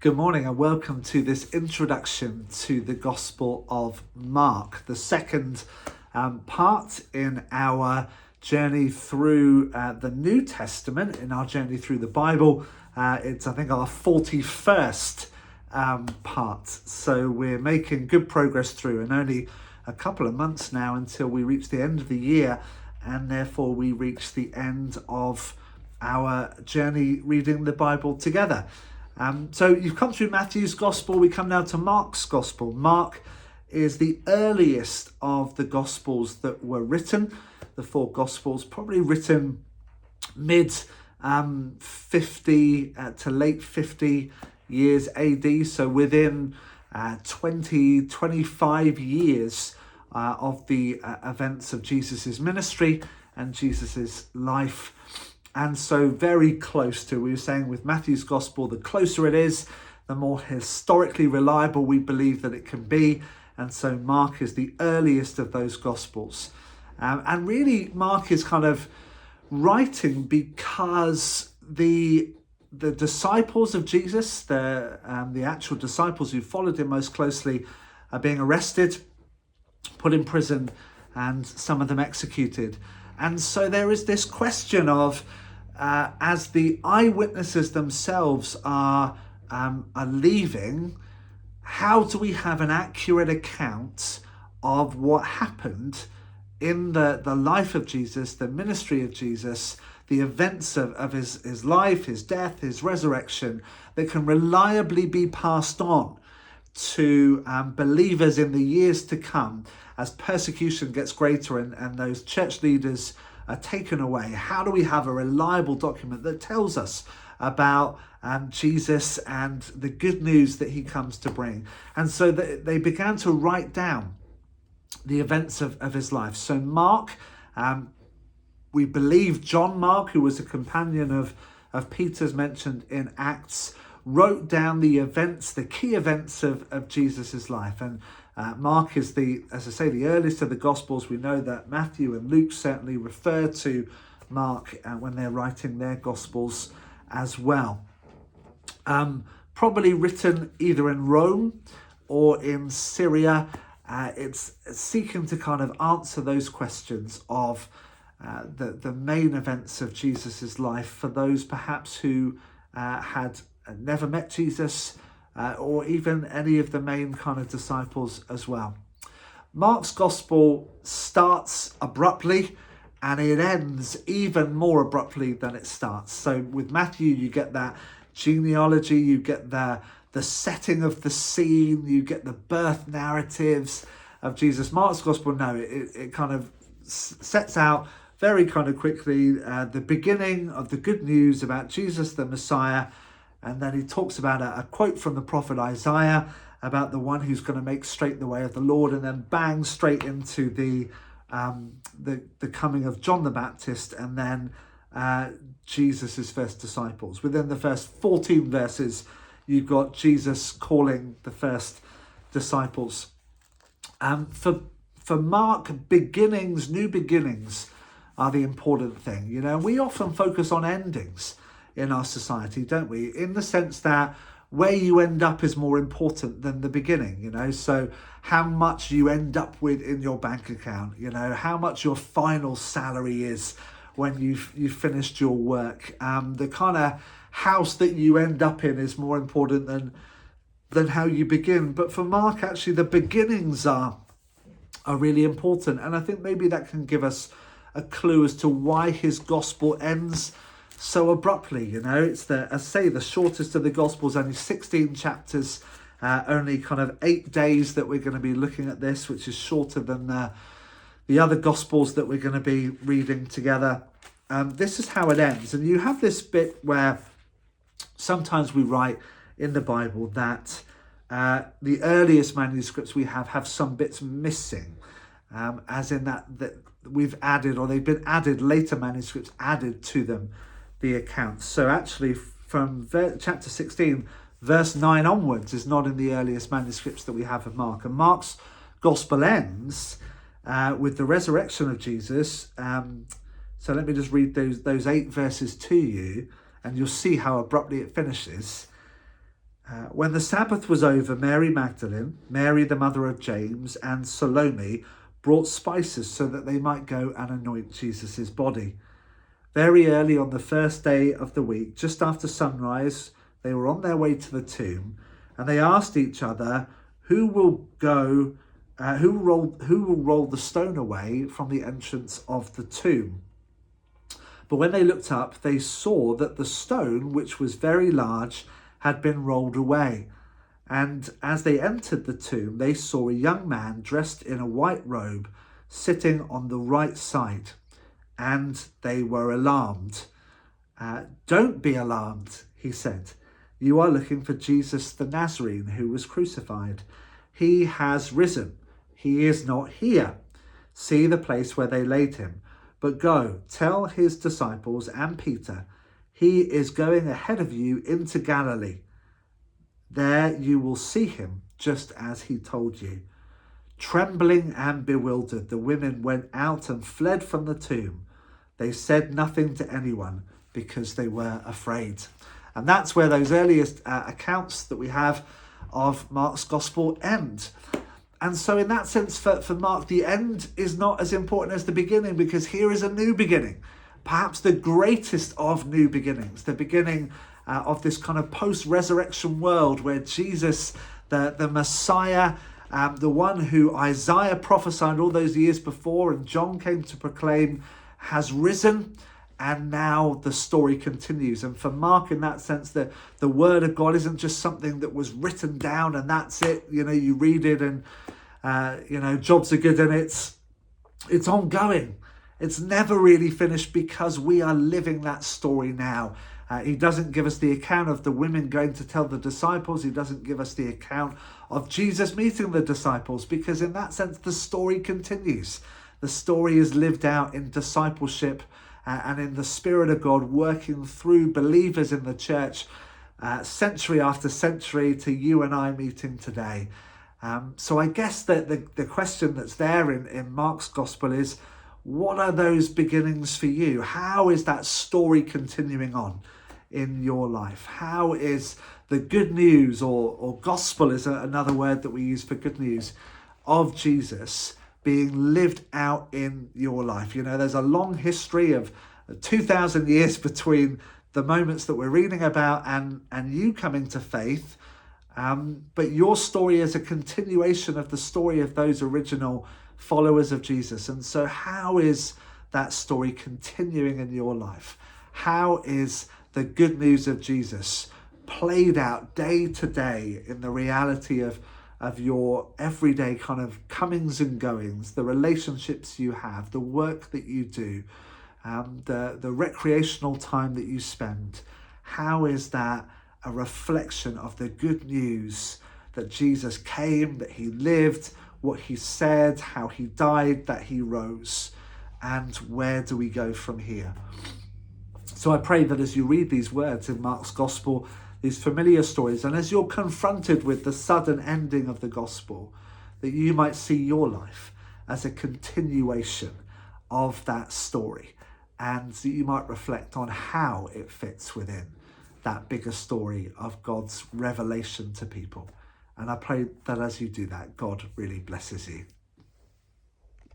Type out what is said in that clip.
Good morning and welcome to this introduction to the Gospel of Mark, the second part in our journey through the New Testament, in our journey through the Bible. It's, I think, our 41st part. So we're making good progress through, and only a couple of months now until we reach the end of the year, and therefore we reach the end of our journey reading the Bible together. So you've come through Matthew's Gospel. We come now to Mark's Gospel. Mark is the earliest of the Gospels that were written. The four Gospels, probably written mid 50 to late 50 years AD. So within 25 years of the events of Jesus's ministry and Jesus's life. And so very close to, we were saying with Matthew's Gospel, the closer it is, the more historically reliable we believe that it can be. And so Mark is the earliest of those Gospels. And really, Mark is kind of writing because the disciples of Jesus, the actual disciples who followed him most closely, are being arrested, put in prison, and some of them executed. And so there is this question of, as the eyewitnesses themselves are leaving, how do we have an accurate account of what happened in the life of Jesus, the ministry of Jesus, the events of his life, his death, his resurrection, that can reliably be passed on to believers in the years to come as persecution gets greater and those church leaders are taken away? How do we have a reliable document that tells us about Jesus and the good news that he comes to bring? And so they began to write down the events of his life. So Mark, we believe John Mark, who was a companion of Peter's mentioned in Acts, wrote down the events, the key events of Jesus's life. And Mark is as I say, the earliest of the Gospels. We know that Matthew and Luke certainly refer to Mark when they're writing their Gospels as well. Probably written either in Rome or in Syria. It's seeking to kind of answer those questions of the main events of Jesus's life for those perhaps who had never met Jesus, or even any of the main kind of disciples as well. Mark's Gospel starts abruptly and it ends even more abruptly than it starts. So with Matthew, you get that genealogy, you get the setting of the scene, you get the birth narratives of Jesus. Mark's Gospel, no, it kind of sets out very kind of quickly the beginning of the good news about Jesus the Messiah. And then he talks about a quote from the prophet Isaiah about the one who's going to make straight the way of the Lord, and then bang straight into the coming of John the Baptist, and then Jesus's first disciples. Within the first 14 verses, you've got Jesus calling the first disciples. For Mark, beginnings, new beginnings are the important thing. You know, we often focus on endings in our society, don't we? In the sense that where you end up is more important than the beginning, you know? So how much you end up with in your bank account, you know, how much your final salary is when you've finished your work. The kind of house that you end up in is more important than how you begin. But for Mark, actually, the beginnings are really important. And I think maybe that can give us a clue as to why his gospel ends so abruptly. You know, it's the shortest of the Gospels, only 16 chapters, only kind of 8 days that we're going to be looking at this, which is shorter than the other Gospels that we're going to be reading together. This is how it ends. And you have this bit where sometimes we write in the Bible that the earliest manuscripts we have some bits missing, as in that we've added, or they've been added, later manuscripts added to them, the accounts. So actually from chapter 16, verse 9 onwards is not in the earliest manuscripts that we have of Mark. And Mark's Gospel ends with the resurrection of Jesus. So let me just read those 8 verses to you, and you'll see how abruptly it finishes. When the Sabbath was over, Mary Magdalene, Mary the mother of James, and Salome brought spices so that they might go and anoint Jesus' body. Very early on the first day of the week, just after sunrise, they were on their way to the tomb, and they asked each other, who will roll the stone away from the entrance of the tomb? But when they looked up, they saw that the stone, which was very large, had been rolled away. And as they entered the tomb, they saw a young man dressed in a white robe sitting on the right side, and they were alarmed. Don't be alarmed, he said. You are looking for Jesus the Nazarene who was crucified. He has risen. He is not here. See the place where they laid him. But go, tell his disciples and Peter, he is going ahead of you into Galilee. There you will see him, just as he told you. Trembling and bewildered, the women went out and fled from the tomb. They said nothing to anyone because they were afraid. And that's where those earliest accounts that we have of Mark's gospel end. And so in that sense, for Mark, the end is not as important as the beginning, because here is a new beginning, perhaps the greatest of new beginnings, the beginning of this kind of post-resurrection world where Jesus, the Messiah, the one who Isaiah prophesied all those years before and John came to proclaim, has risen. And now the story continues. And for Mark, in that sense, the word of God isn't just something that was written down and that's it. You know, you read it and, jobs are good, and it's ongoing. It's never really finished, because we are living that story now. He doesn't give us the account of the women going to tell the disciples. He doesn't give us the account of Jesus meeting the disciples, because in that sense, the story continues. The story is lived out in discipleship and in the Spirit of God working through believers in the church century after century to you and I meeting today. So I guess that the question that's there in Mark's gospel is, what are those beginnings for you? How is that story continuing on in your life? How is the good news, or gospel is another word that we use for good news, of Jesus being lived out in your life? You know, there's a long history of 2,000 years between the moments that we're reading about and you coming to faith. But your story is a continuation of the story of those original followers of Jesus. And so how is that story continuing in your life? How is the good news of Jesus played out day to day in the reality of your everyday kind of comings and goings, the relationships you have, the work that you do, the recreational time that you spend? How is that a reflection of the good news that Jesus came, that he lived, what he said, how he died, that he rose? And where do we go from here? So I pray that as you read these words in Mark's gospel, these familiar stories, and as you're confronted with the sudden ending of the gospel, that you might see your life as a continuation of that story, and that you might reflect on how it fits within that bigger story of God's revelation to people. And I pray that as you do that, God really blesses you.